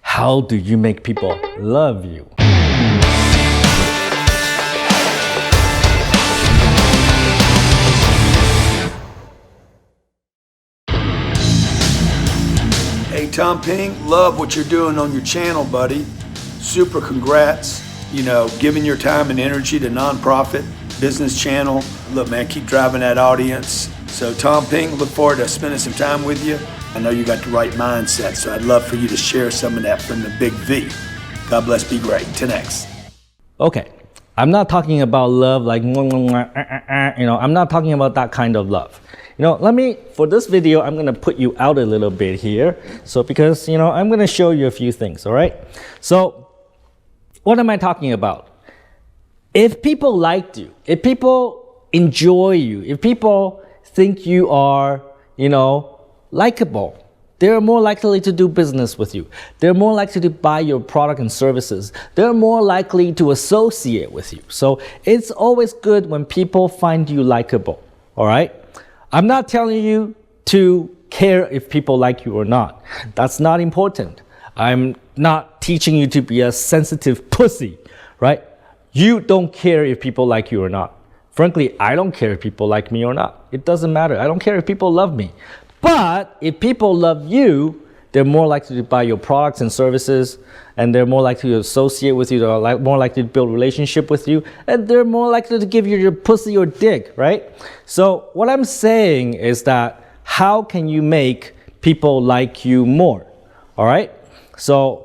How do you make people love you? Hey, Tom Peng, love what you're doing on your channel, buddy. Super congrats. You know, giving your time and energy to nonprofit business channel. Look, man, keep driving that audience. So, Tom Peng, look forward to spending some time with you. I know you got the right mindset, so I'd love for you to share some of that from the big V. God bless, be great. 10X. Okay, I'm not talking about love like, I'm not talking about that kind of love. For this video, I'm gonna put you out a little bit here. So because, I'm gonna show you a few things, all right? So, what am I talking about? If people liked you, if people enjoy you, if people think you are, likable, they're more likely to do business with you. They're more likely to buy your product and services. They're more likely to associate with you. So it's always good when people find you likable, all right? I'm not telling you to care if people like you or not. That's not important. I'm not teaching you to be a sensitive pussy, right? You don't care if people like you or not. Frankly, I don't care if people like me or not. It doesn't matter. I don't care if people love me. But if people love you, they're more likely to buy your products and services, and they're more likely to associate with you, they're more likely to build a relationship with you, and they're more likely to give you your pussy or dick, right? So what I'm saying is that how can you make people like you more, all right? So,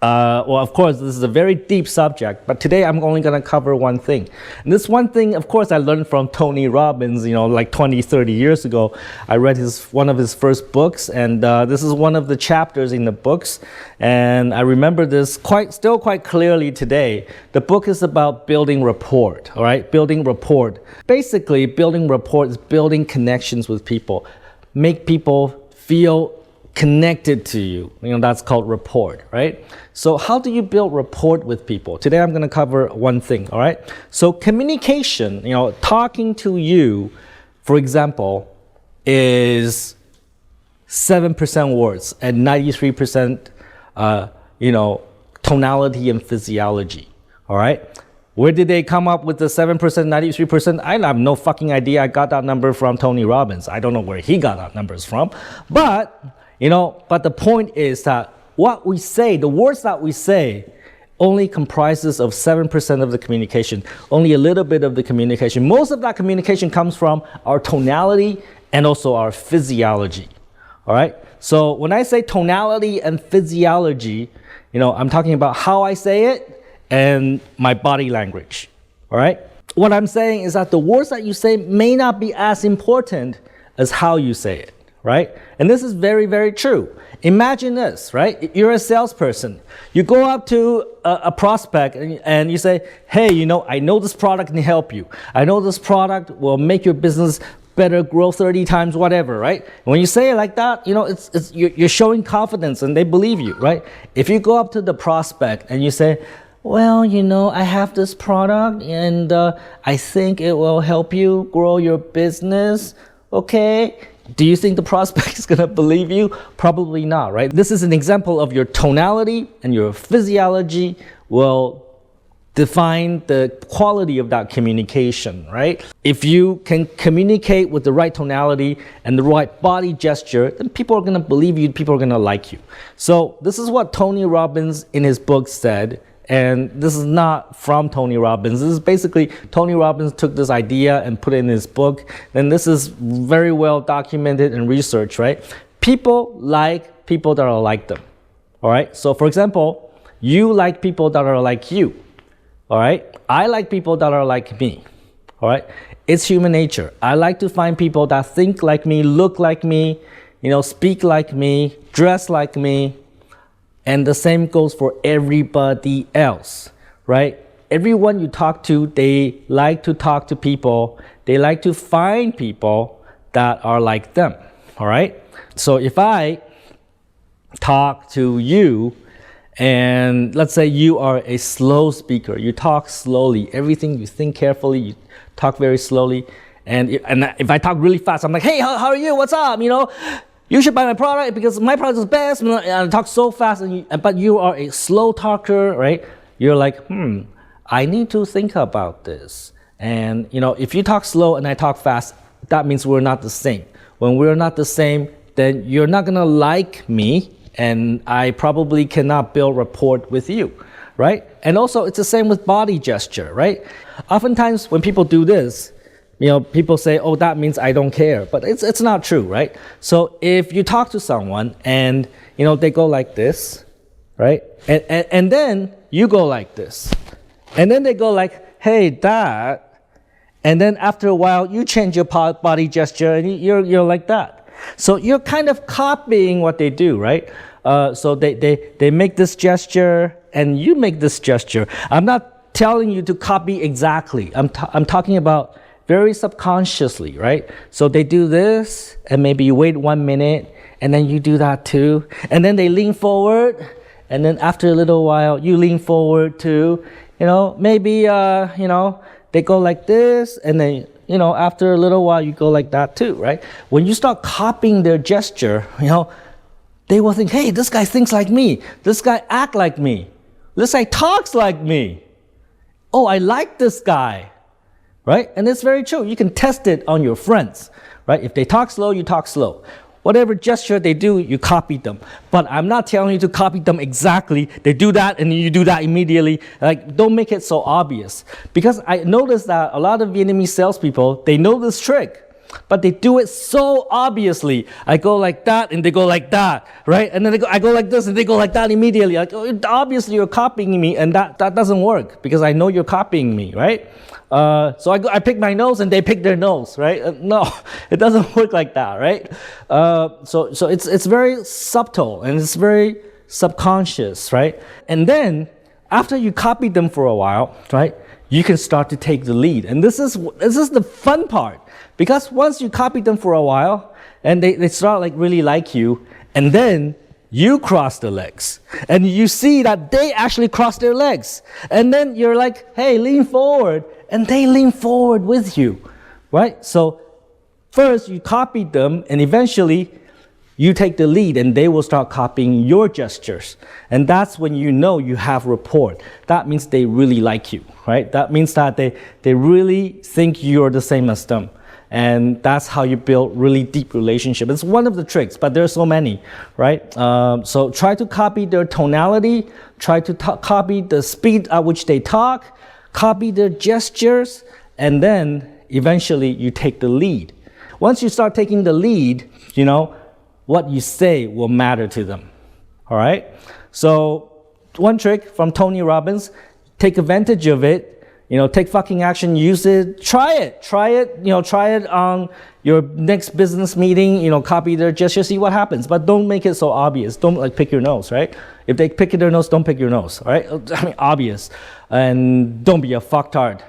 of course, this is a very deep subject, but today I'm only going to cover one thing. And this one thing, of course, I learned from Tony Robbins, like 20, 30 years ago. I read one of his first books, and this is one of the chapters in the books. And I remember this still quite clearly today. The book is about building rapport, all right? Building rapport. Basically, building rapport is building connections with people. Make people feel connected to you. That's called rapport, right? So how do you build rapport with people? Today I'm going to cover one thing, all right? So communication, talking to you, for example, is 7% words and 93%, tonality and physiology, all right? Where did they come up with the 7%, 93%? I have no fucking idea. I got that number from Tony Robbins. I don't know where he got that numbers from. But the point is that what we say, the words that we say, only comprises of 7% of the communication, only a little bit of the communication. Most of that communication comes from our tonality and also our physiology, all right? So when I say tonality and physiology, I'm talking about how I say it and my body language, all right? What I'm saying is that the words that you say may not be as important as how you say it, right? And this is very, very true. Imagine this, right? You're a salesperson. You go up to a prospect and you say, hey, I know this product can help you. I know this product will make your business better, grow 30 times, whatever, right? And when you say it like that, you're showing confidence and they believe you, right? If you go up to the prospect and you say, well, I have this product and I think it will help you grow your business, okay? Do you think the prospect is going to believe you? Probably not, right? This is an example of your tonality and your physiology will define the quality of that communication, right? If you can communicate with the right tonality and the right body gesture, then people are going to believe you, people are going to like you. So this is what Tony Robbins in his book said. And this is not from Tony Robbins. This is basically Tony Robbins took this idea and put it in his book. And this is very well documented and researched, right? People like people that are like them, all right? So for example, you like people that are like you, all right? I like people that are like me, all right? It's human nature. I like to find people that think like me, look like me, speak like me, dress like me. And the same goes for everybody else, right? Everyone you talk to, they like to talk to people. They like to find people that are like them, all right? So if I talk to you and let's say you are a slow speaker, you talk slowly, everything you think carefully, you talk very slowly. And if I talk really fast, I'm like, hey, how are you? What's up? You should buy my product because my product is best. And I talk so fast, but you are a slow talker, right? You're like, I need to think about this. And if you talk slow and I talk fast, that means we're not the same. When we're not the same, then you're not gonna like me, and I probably cannot build rapport with you, right? And also, it's the same with body gesture, right? Oftentimes, when people do this, people say, oh, that means I don't care. But it's not true, right? So if you talk to someone and, they go like this, right? And then you go like this. And then they go like, hey, that. And then after a while, you change your body gesture and you're like that. So you're kind of copying what they do, right? So they make this gesture and you make this gesture. I'm not telling you to copy exactly. I'm talking about very subconsciously, right? So they do this, and maybe you wait 1 minute, and then you do that too. And then they lean forward, and then after a little while, you lean forward too. Maybe, they go like this, and then, after a little while, you go like that too, right? When you start copying their gesture, they will think, hey, this guy thinks like me. This guy acts like me. This guy talks like me. Oh, I like this guy. Right? And it's very true. You can test it on your friends, right? If they talk slow, you talk slow. Whatever gesture they do, you copy them. But I'm not telling you to copy them exactly. They do that and you do that immediately. Like, don't make it so obvious. Because I noticed that a lot of Vietnamese salespeople, they know this trick, but they do it so obviously. I go like that and they go like that, right? And then I go like this and they go like that immediately. Like, obviously you're copying me, and that doesn't work because I know you're copying me, right? So I pick my nose and they pick their nose, right? No, it doesn't work like that, right? So it's very subtle and it's very subconscious, right? And then after you copy them for a while, right, you can start to take the lead. And this is the fun part, because once you copy them for a while and they start really like you, and then you cross the legs and you see that they actually cross their legs, and then you're like, hey, lean forward, and they lean forward with you, right? So first you copy them, and eventually you take the lead and they will start copying your gestures. And that's when you know you have rapport. That means they really like you, right? That means that they really think you're the same as them. And that's how you build really deep relationship. It's one of the tricks, but there's so many, right? So try to copy their tonality, try to copy the speed at which they talk, copy their gestures, and then eventually you take the lead. Once you start taking the lead, what you say will matter to them, all right? So one trick from Tony Robbins, take advantage of it. Take fucking action, use it, try it on your next business meeting, copy their gesture, see what happens. But don't make it so obvious. Don't pick your nose, right? If they pick their nose, don't pick your nose, all right? I mean, obvious. And don't be a fucktard.